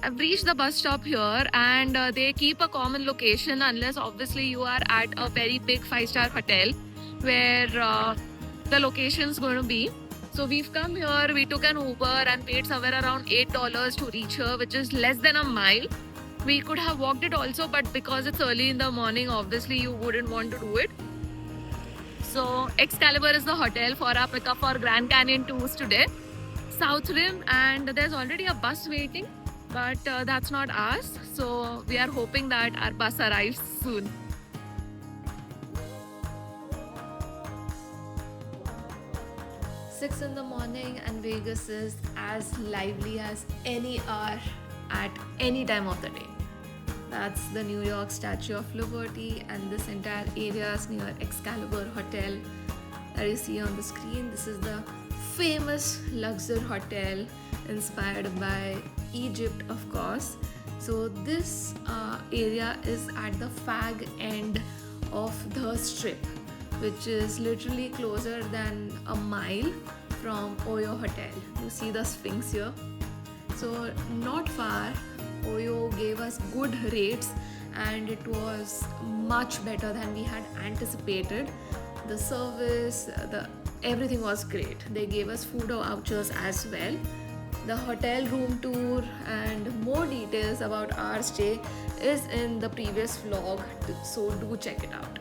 I've reached the bus stop here, and they keep a common location unless obviously you are at a very big 5-star hotel where the location is going to be. So we've come here, we took an Uber and paid somewhere around $8 to reach here, which is less than a mile. We could have walked it also, but because it's early in the morning, obviously you wouldn't want to do it. So Excalibur is the hotel for our pickup for Grand Canyon tours today. South Rim, and there's already a bus waiting, but that's not ours. So we are hoping that our bus arrives soon. 6 in the morning, and Vegas is as lively as any hour at any time of the day. That's the New York Statue of Liberty, and this entire area is near Excalibur Hotel that you see on the screen. This is the famous Luxor hotel inspired by Egypt, of course. So this area is at the fag end of the strip, which is literally closer than a mile from Oyo Hotel. You see the Sphinx here. So not far, Oyo gave us good rates, and it was much better than we had anticipated. The service, everything was great. They gave us food vouchers as well. The hotel room tour and more details about our stay is in the previous vlog, so do check it out.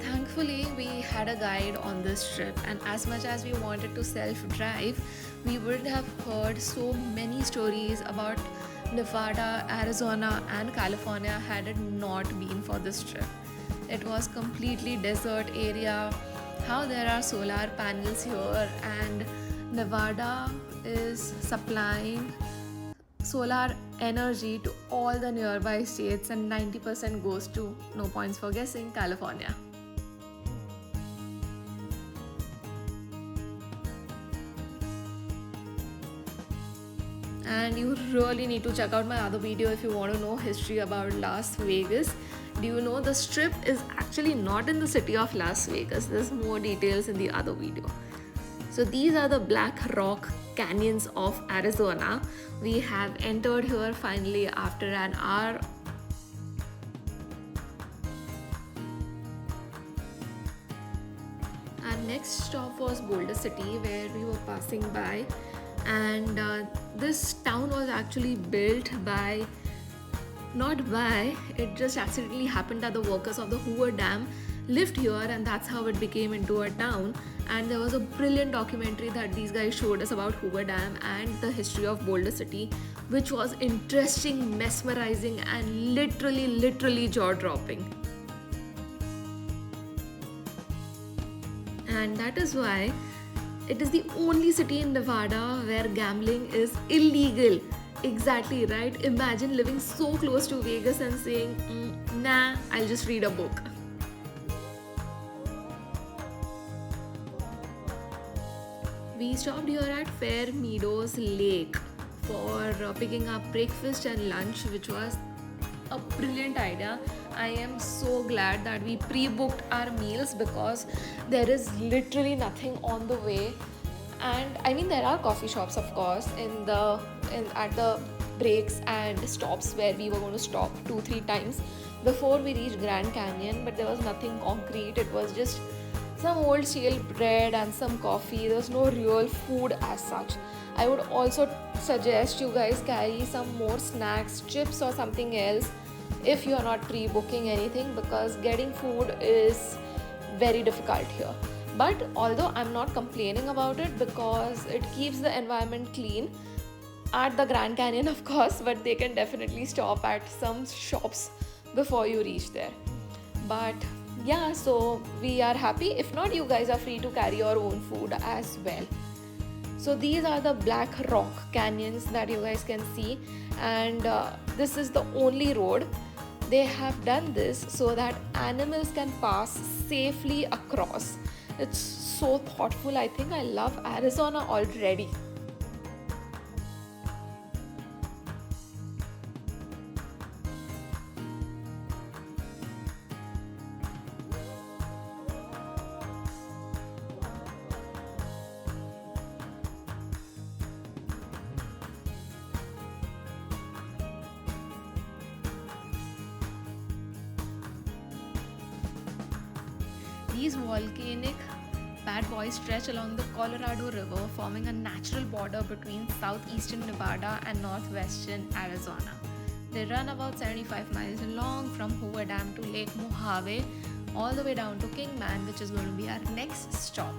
Thankfully, we had a guide on this trip, and as much as we wanted to self-drive, we would have heard so many stories about Nevada, Arizona, and California had it not been for this trip. It was completely desert area. How there are solar panels here, and Nevada is supplying solar energy to all the nearby states, and 90% goes to, no points for guessing, California. And you really need to check out my other video if you want to know history about Las Vegas. Do you know the strip is actually not in the city of Las Vegas? There's more details in the other video. So these are the Black Rock Canyons of Arizona. We have entered here finally after an hour. Our next stop was Boulder City, where we were passing by, and this town was actually built by, it just accidentally happened that the workers of the Hoover Dam lived here, and that's how it became into a town. And there was a brilliant documentary that these guys showed us about Hoover Dam and the history of Boulder City, which was interesting, mesmerizing, and literally jaw-dropping. And that is why it is the only city in Nevada where gambling is illegal. Exactly right. Imagine living so close to Vegas and saying, nah, I'll just read a book. We stopped here at Fair Meadows Lake for picking up breakfast and lunch, which was a brilliant idea. I am so glad that we pre-booked our meals, because there is literally nothing on the way. And I mean, there are coffee shops, of course, at the breaks and stops where we were going to stop 2-3 times before we reached Grand Canyon, but there was nothing concrete. It was just some old stale bread and some coffee. There was no real food as such. I would also suggest you guys carry some more snacks, chips or something else if you are not pre-booking anything, because getting food is very difficult here. But although I'm not complaining about it, because it keeps the environment clean at the Grand Canyon, of course, but they can definitely stop at some shops before you reach there. But yeah, so we are happy. If not, you guys are free to carry your own food as well. So these are the Black Rock Canyons that you guys can see, and this is the only road. They have done this so that animals can pass safely across. It's so thoughtful. I think I love Arizona already. These volcanic bad boys stretch along the Colorado River, forming a natural border between southeastern Nevada and northwestern Arizona. They run about 75 miles long from Hoover Dam to Lake Mojave, all the way down to Kingman, which is going to be our next stop.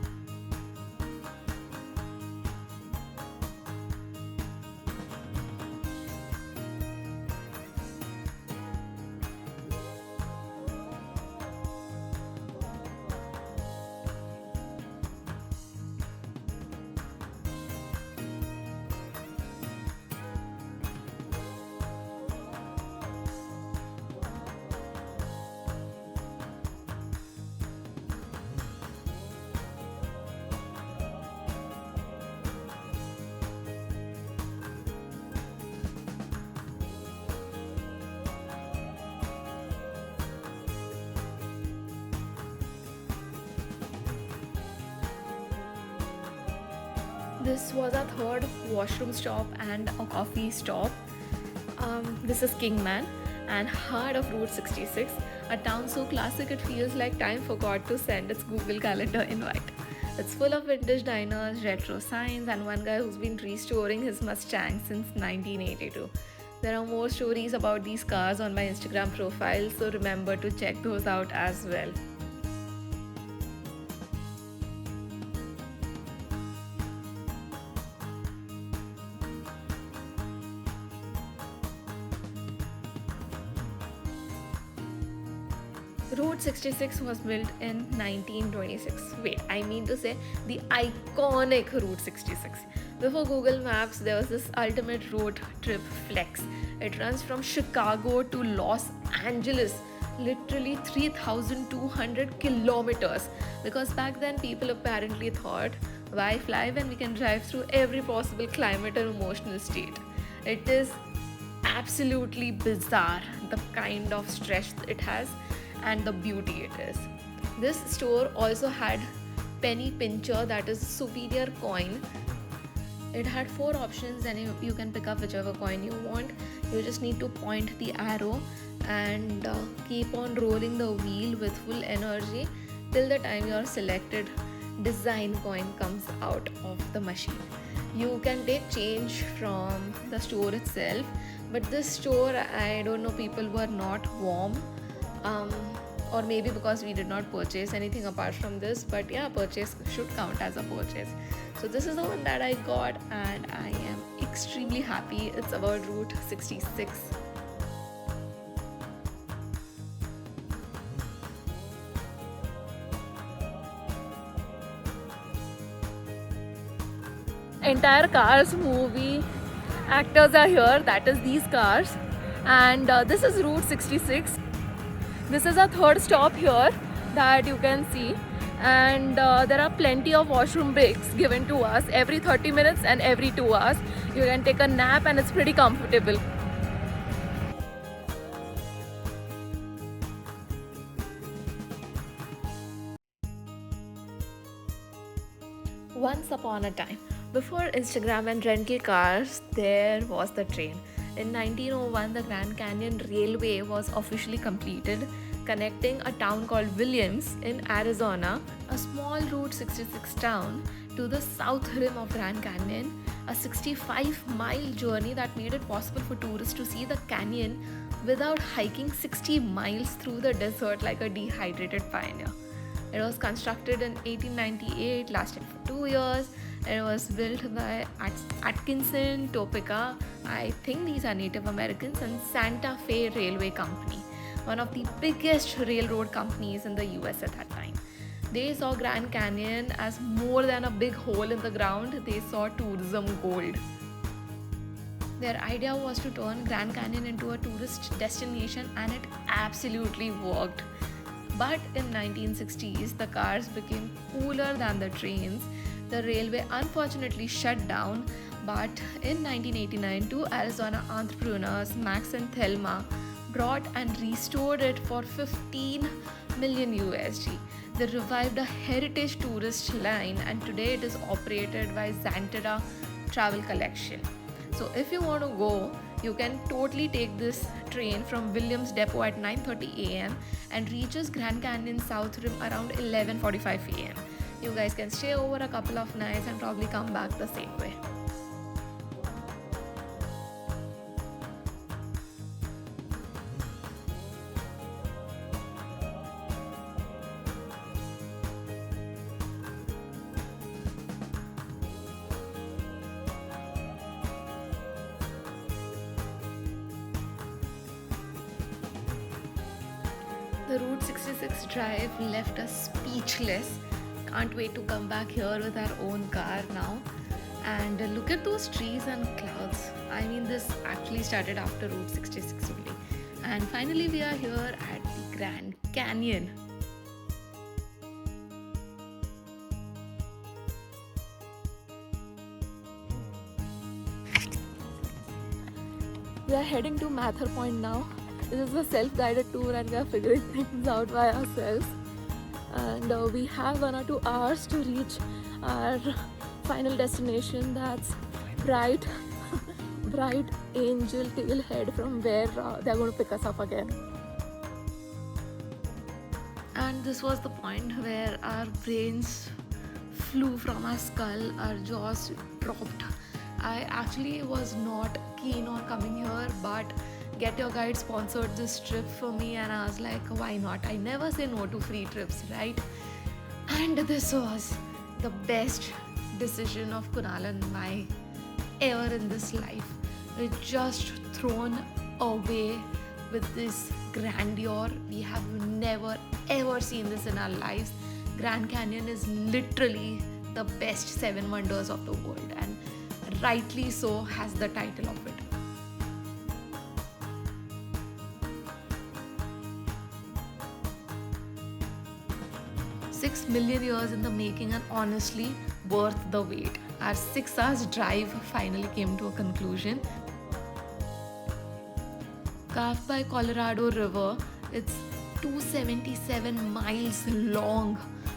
This was our third washroom stop and a coffee stop. This is Kingman and heart of Route 66, a town so classic it feels like time forgot to send its Google Calendar invite. It's full of vintage diners, retro signs, and one guy who's been restoring his Mustang since 1982. There are more stories about these cars on my Instagram profile, so remember to check those out as well. Route 66 was built in 1926. Wait, I mean to say the iconic Route 66. Before Google Maps, there was this ultimate road trip flex. It runs from Chicago to Los Angeles, literally 3,200 kilometers. Because back then, people apparently thought, why fly when we can drive through every possible climate or emotional state? It is absolutely bizarre, the kind of stretch it has and the beauty it is. This store also had penny pincher, that is souvenir coin. It had 4 options and you can pick up whichever coin you want. You just need to point the arrow and keep on rolling the wheel with full energy till the time your selected design coin comes out of the machine. You can take change from the store itself, but this store, I don't know, people were not warm. Or maybe because we did not purchase anything apart from this, but yeah, purchase should count as a purchase. So this is the one that I got and I am extremely happy. It's about Route 66. Entire Cars movie actors are here, that is these cars, and this is Route 66. This is our third stop here that you can see, and there are plenty of washroom breaks given to us every 30 minutes and every 2 hours. You can take a nap and it's pretty comfortable. Once upon a time, before Instagram and rental cars, there was the train. In 1901, the Grand Canyon Railway was officially completed, connecting a town called Williams in Arizona, a small Route 66 town, to the south rim of Grand Canyon, a 65-mile journey that made it possible for tourists to see the canyon without hiking 60 miles through the desert like a dehydrated pioneer. It was constructed in 1898, lasted for 2 years. It was built by Atkinson, Topeka, I think these are Native Americans, and Santa Fe Railway Company, one of the biggest railroad companies in the US at that time. They saw Grand Canyon as more than a big hole in the ground, they saw tourism gold. Their idea was to turn Grand Canyon into a tourist destination, and it absolutely worked. But in 1960s, the cars became cooler than the trains. The railway unfortunately shut down, but in 1989, 2 Arizona entrepreneurs, Max and Thelma, brought and restored it for 15 million USD. They revived a heritage tourist line, and today it is operated by Xantera Travel Collection. So if you want to go, You can totally take this train from Williams Depot at 9:30 a.m. and reaches Grand Canyon South Rim around 11:45 a.m. You guys can stay over a couple of nights and probably come back the same way. The Route 66 drive left us speechless. Can't wait to come back here with our own car now. And look at those trees and clouds. I mean, this actually started after Route 66 only. And finally, we are here at the Grand Canyon. We are heading to Mather Point now. This is a self-guided tour and we are figuring things out by ourselves. And we have 1 or 2 hours to reach our final destination. That's bright Angel Tail Head, from where they're going to pick us up again. And this was the point where our brains flew from our skull, our jaws dropped. I actually was not keen on coming here, but Get Your Guide sponsored this trip for me and I was like, why not? I never say no to free trips, right? And this was the best decision of Kunal and my ever in this life. We're just thrown away with this grandeur. We have never ever seen this in our lives. Grand Canyon is literally the best 7 wonders of the world, and rightly so has the title of it. 6 million years in the making, and honestly worth the wait. Our 6 hours drive finally came to a conclusion. Carved by Colorado River, it's 277 miles long,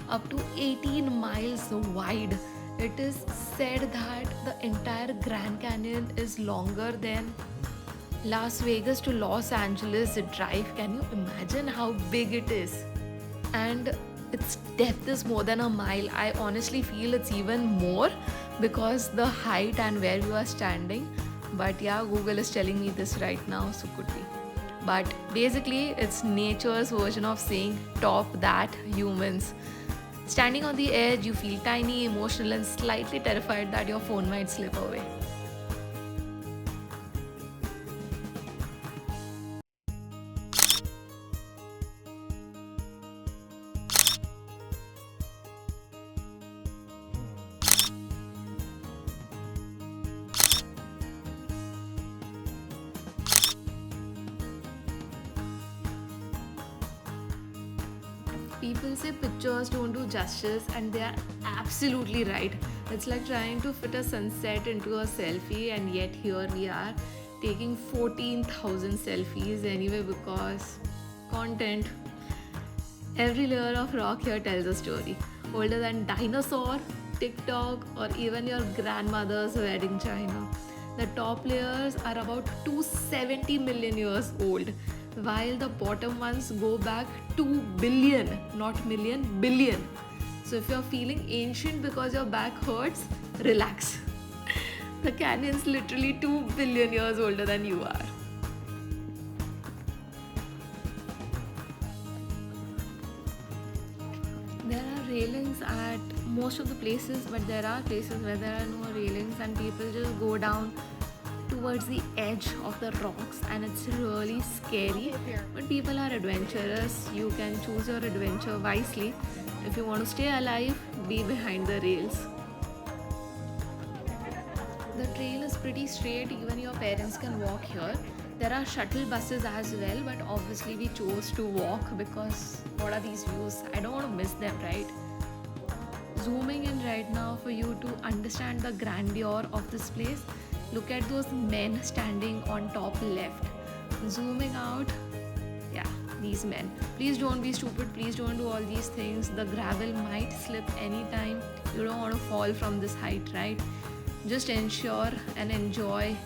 up to 18 miles wide. It is said that the entire Grand Canyon is longer than Las Vegas to Los Angeles drive. Can you imagine how big it is? And its depth is more than a mile. I honestly feel it's even more because the height and where you are standing. But yeah, Google is telling me this right now, so could be. But basically, it's nature's version of saying top that humans. Standing on the edge, you feel tiny, emotional, and slightly terrified that your phone might slip away. People say pictures don't do justice, and they are absolutely right. It's like trying to fit a sunset into a selfie, and yet here we are taking 14,000 selfies anyway because content. Every layer of rock here tells a story, older than dinosaur, TikTok, or even your grandmother's wedding china. The top layers are about 270 million years old, while the bottom ones go back 2 billion, not million, billion. So if you're feeling ancient because your back hurts, relax. The canyon's literally 2 billion years older than you are. There are railings at most of the places, but there are places where there are no railings and people just go down towards the edge of the rocks, and it's really scary. But people are adventurous. You can choose your adventure wisely. If you want to stay alive, be behind the rails. The trail is pretty straight. Even your parents can walk here. There are shuttle buses as well, but obviously we chose to walk because what are these views? I don't want to miss them, right? Zooming in right now for you to understand the grandeur of this place. Look at those men standing on top left. Zooming out, yeah, these men. Please don't be stupid. Please don't do all these things. The gravel might slip anytime. You don't want to fall from this height, right? Just ensure and enjoy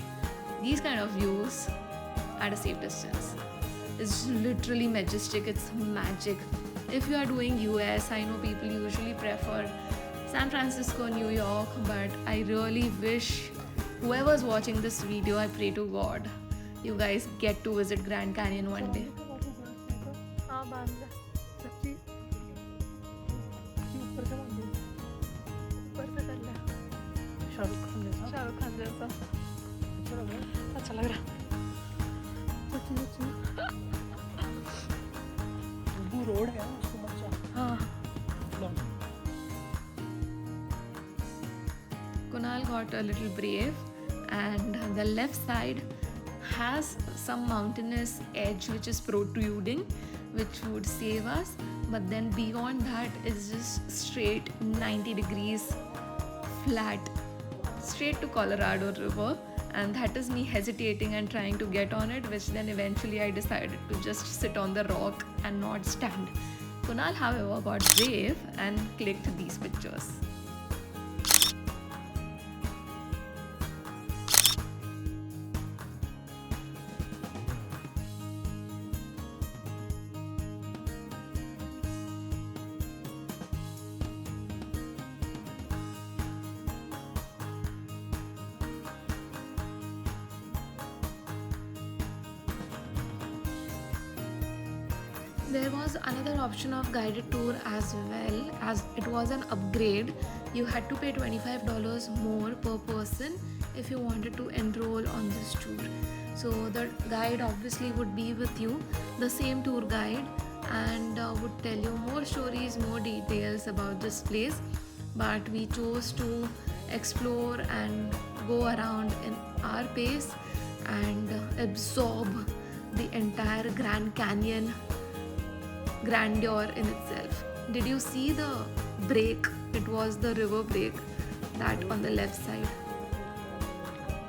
these kind of views at a safe distance. It's literally majestic, it's magic. If you are doing US, I know people usually prefer San Francisco, New York, but I really wish whoever's watching this video, I pray to God, you guys get to visit Grand Canyon one day. Shahrukh Khan जैसा अच्छा लग रहा road है उसको मत हाँ Kunal got a little brave, and the left side has some mountainous edge which is protruding, which would save us, but then beyond that is just straight 90 degrees flat straight to Colorado River, and that is me hesitating and trying to get on it, which then eventually I decided to just sit on the rock and not stand. Kunal, however, got brave and clicked these pictures. There was another option of guided tour as well, as it was an upgrade. You had to pay $25 more per person if you wanted to enroll on this tour. So the guide obviously would be with you, the same tour guide, and would tell you more stories, more details about this place. But we chose to explore and go around in our pace and absorb the entire Grand Canyon grandeur in itself. Did you see the break? It was the river break, that on the left side.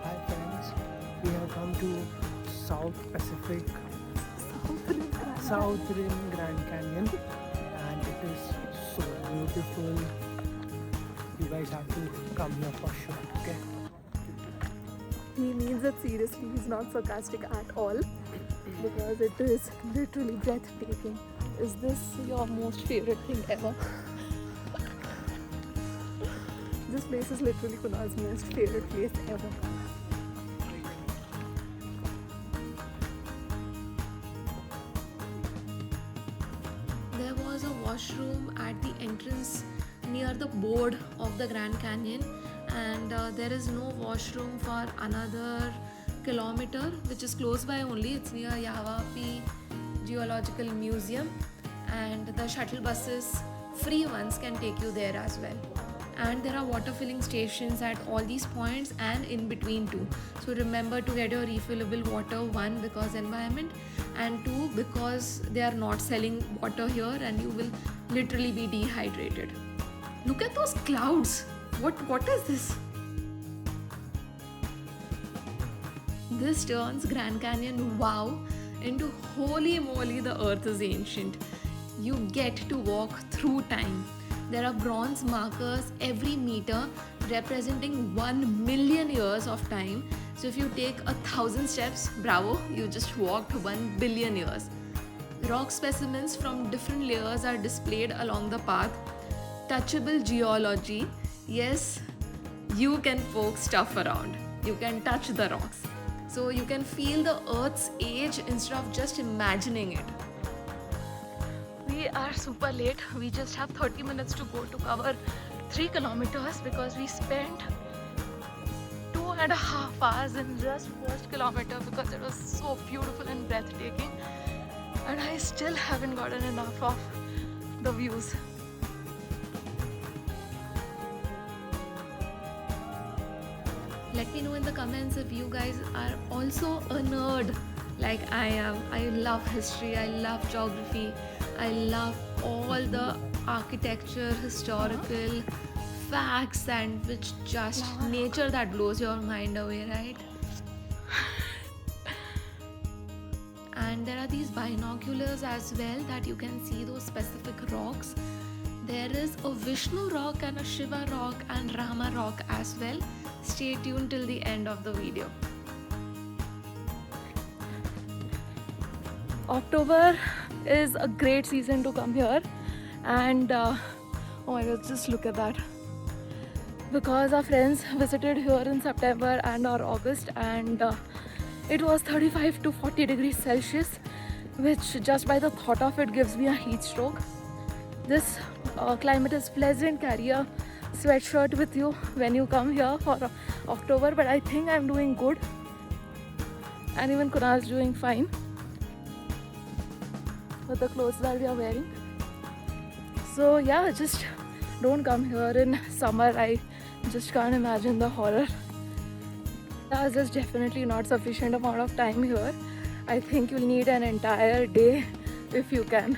Hi friends, we have come to South Rim Grand Canyon, and it is so beautiful. You guys have to come here for sure, okay? He means it seriously, he's not sarcastic at all, because it is literally breathtaking. Is this your most favorite thing ever? This place is literally Kunal's most favorite place ever. There was a washroom at the entrance near the board of the Grand Canyon, and there is no washroom for another kilometer, which is close by only. It's near Yavapai Geological Museum, and the shuttle buses, free ones, can take you there as well. And there are water filling stations at all these points and in between too. So remember to get your refillable water, one, because environment, and two, because they are not selling water here and you will literally be dehydrated. Look at those clouds. What is this? This turns Grand Canyon wow into holy moly, the earth is ancient. You get to walk through time. There are bronze markers every meter representing 1 million years of time. So if you take 1,000 steps, bravo, you just walked 1 billion years. Rock specimens from different layers are displayed along the path. Touchable geology. Yes, you can poke stuff around. You can touch the rocks. So you can feel the earth's age instead of just imagining it. We are super late. We just have 30 minutes to go to cover 3 kilometers because we spent 2.5 hours in just first kilometer because it was so beautiful and breathtaking. And I still haven't gotten enough of the views. Let me know in the comments if you guys are also a nerd like I am. I love history, I love geography, I love all the architecture, historical facts, and which just nature that blows your mind away, right? And there are these binoculars as well that you can see those specific rocks. There is a Vishnu rock and a Shiva rock and Rama rock as well. Stay tuned till the end of the video. October is a great season to come here, and oh my god, just look at that. Because our friends visited here in September and or August, and it was 35 to 40 degrees Celsius, which just by the thought of it gives me a heat stroke. This climate is pleasant. Carry a sweatshirt with you when you come here for October, but I think I'm doing good, and even Kunal's doing fine with the clothes that we are wearing. So yeah, just don't come here in summer. I just can't imagine the horror. There's just definitely not sufficient amount of time here. I think you'll need an entire day if you can.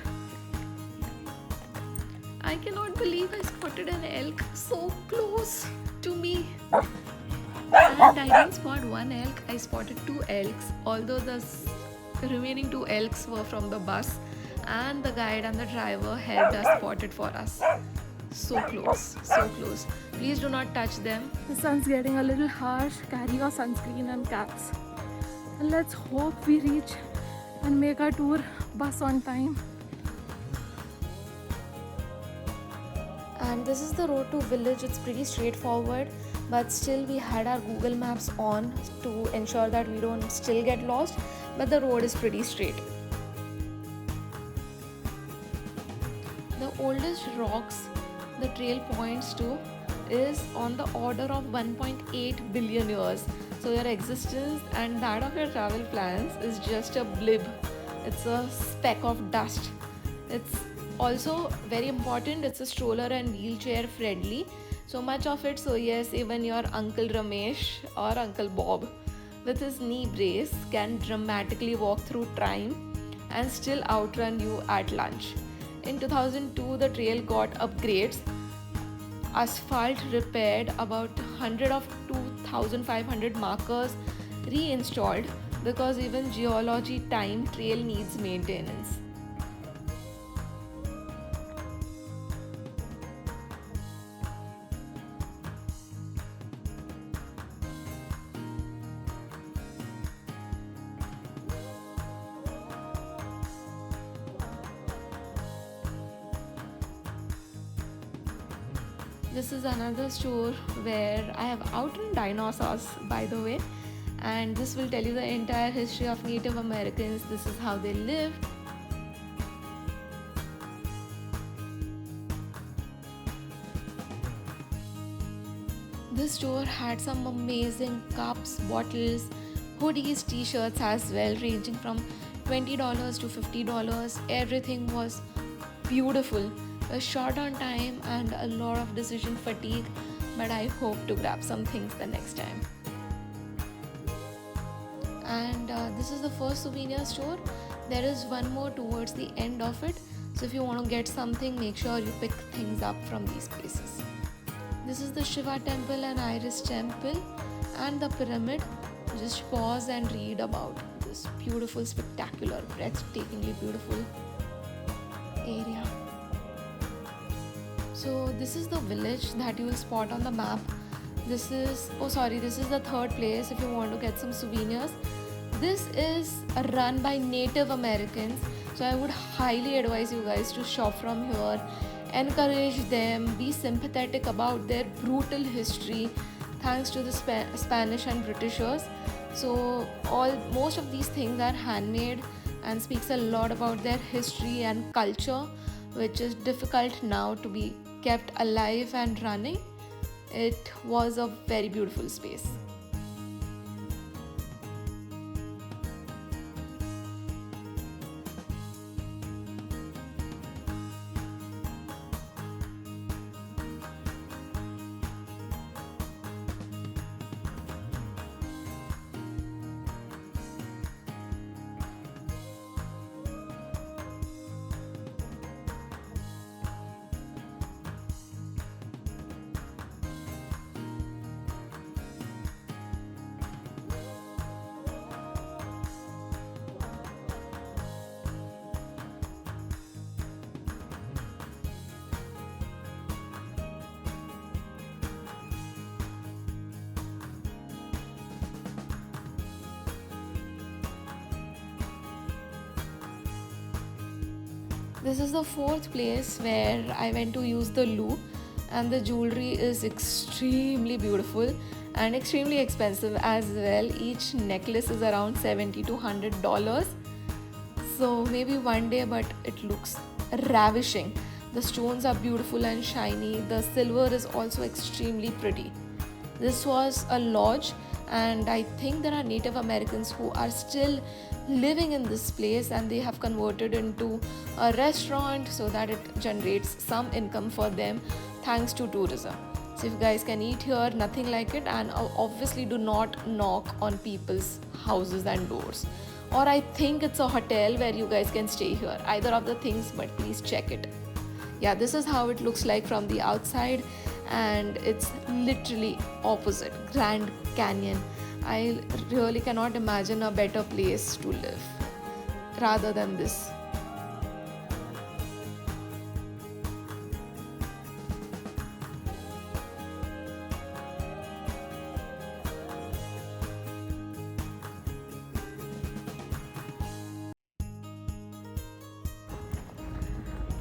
I cannot believe I spotted an elk so close to me. And I didn't spot one elk, I spotted two elks, although the remaining two elks were from the bus, and the guide and the driver helped us spot it for us. So close, so close. Please do not touch them. The sun's getting a little harsh. Carry your sunscreen and caps. And let's hope we reach and make our tour bus on time. And this is the road to village. It's pretty straightforward, but still we had our Google Maps on to ensure that we don't still get lost, but the road is pretty straight. The oldest rocks the trail points to is on the order of 1.8 billion years. So your existence and that of your travel plans is just a blip. It's a speck of dust. It's also very important, it's a stroller and wheelchair friendly. So much of it, so yes, even your Uncle Ramesh or Uncle Bob with his knee brace can dramatically walk through time and still outrun you at lunch. In 2002, the trail got upgrades. Asphalt repaired, about 100 of 2,500 markers reinstalled, because even geology time trail needs maintenance. This is another store where I have outrun dinosaurs, by the way, and this will tell you the entire history of Native Americans. This is how they lived. This store had some amazing cups, bottles, hoodies, t-shirts as well, ranging from $20 to $50. Everything was beautiful. A short on time and a lot of decision fatigue, but I hope to grab some things the next time. And this is the first souvenir store. There is one more towards the end of it, so if you want to get something, make sure you pick things up from these places. This is the Shiva temple and Iris temple and the pyramid. Just pause and read about this beautiful, spectacular, breathtakingly beautiful area. So this is the village that you will spot on the map. This is the third place if you want to get some souvenirs. This is run by Native Americans, so I would highly advise you guys to shop from here, encourage them, be sympathetic about their brutal history thanks to the Spanish and Britishers. So most of these things are handmade and speaks a lot about their history and culture, which is difficult now to be kept alive and running. It was a very beautiful space. This is the fourth place where I went to use the loo, and the jewelry is extremely beautiful and extremely expensive as well. Each necklace is around $70 to $100. So maybe one day, but it looks ravishing. The stones are beautiful and shiny. The silver is also extremely pretty. This was a lodge, and I think there are Native Americans who are still living in this place, and they have converted into a restaurant so that it generates some income for them thanks to tourism. So if you guys can eat here, nothing like it. And obviously do not knock on people's houses and doors, or I think it's a hotel where you guys can stay here, either of the things, but please check it. Yeah, this is how it looks like from the outside, and it's literally opposite Grand Canyon. I really cannot imagine a better place to live rather than this.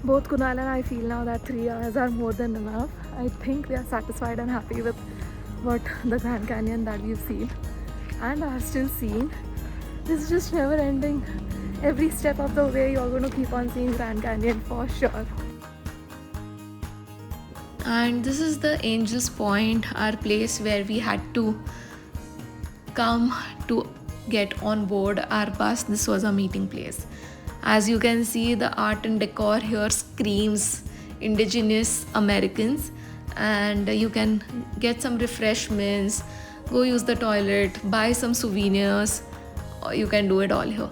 Both Kunal and I feel now that 3 hours are more than enough. I think we are satisfied and happy with what the Grand Canyon that we've seen and are still seeing. This is just never ending. Every step of the way you're going to keep on seeing Grand Canyon for sure. And this is the Angel's Point, our place where we had to come to get on board our bus. This was a meeting place. As you can see, the art and decor here screams indigenous Americans, and you can get some refreshments, go use the toilet, buy some souvenirs, or you can do it all here.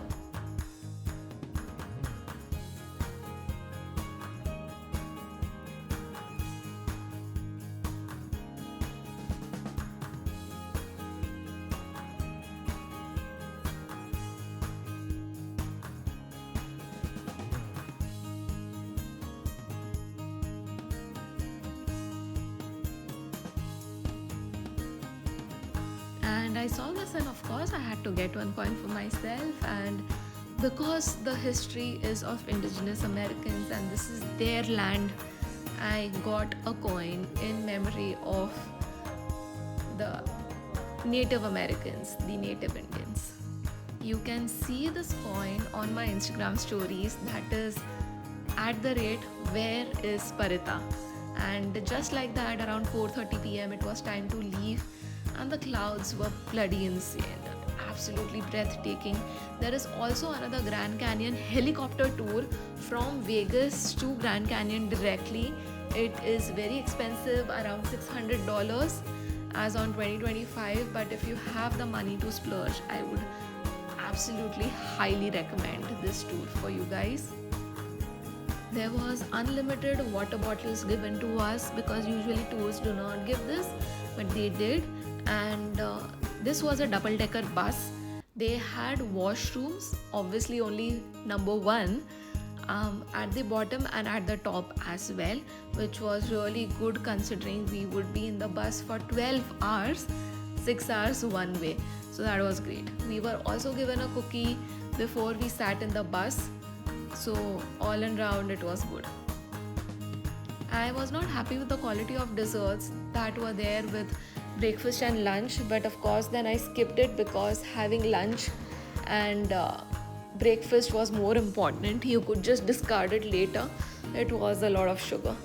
And I saw this, and of course I had to get one coin for myself. And because the history is of indigenous Americans and this is their land, I got a coin in memory of the Native Americans, the Native Indians. You can see this coin on my Instagram stories, that is at the rate where is Parita. And just like that, around 4:30 p.m. it was time to leave, and the clouds were bloody insane, absolutely breathtaking. There is also another Grand Canyon helicopter tour from Vegas to Grand Canyon directly. It is very expensive, around $600 as on 2025, but if you have the money to splurge, I would absolutely highly recommend this tour for you guys. There was unlimited water bottles given to us because usually tours do not give this, but they did. And this was a double-decker bus. They had washrooms, obviously only number one, at the bottom and at the top as well, which was really good considering we would be in the bus for 12 hours, 6 hours one way. So that was great. We were also given a cookie before we sat in the bus. So all in round it was good. I was not happy with the quality of desserts that were there with breakfast and lunch, but of course then I skipped it because having lunch and breakfast was more important. You could just discard it later. It was a lot of sugar.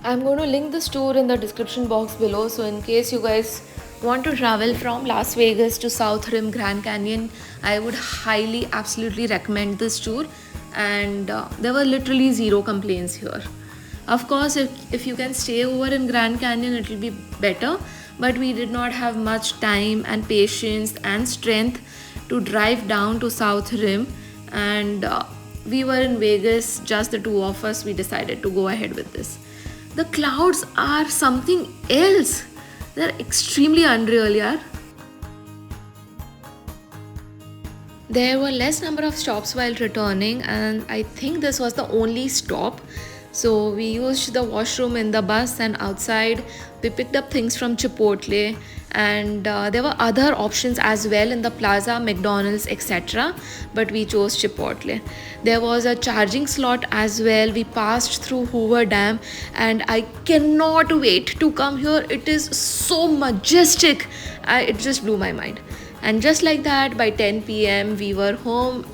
I'm going to link this tour in the description box below, so in case you guys want to travel from Las Vegas to South Rim Grand Canyon, I would highly, absolutely recommend this tour. And there were literally zero complaints here. Of course, if you can stay over in Grand Canyon, it will be better, but we did not have much time and patience and strength to drive down to South Rim, and we were in Vegas, just the two of us. We decided to go ahead with this. The clouds are something else. They're extremely unreal, yeah. There were less number of stops while returning, and I think this was the only stop. So we used the washroom in the bus, and outside we picked up things from Chipotle and there were other options as well in the plaza, McDonald's, etc., but we chose Chipotle. There was a charging slot as well. We passed through Hoover Dam, and I cannot wait to come here. It is so majestic. It just blew my mind. And just like that, by 10 p.m. we were home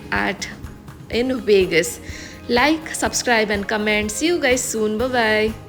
in Vegas. Like, subscribe and comment. See you guys soon. Bye bye.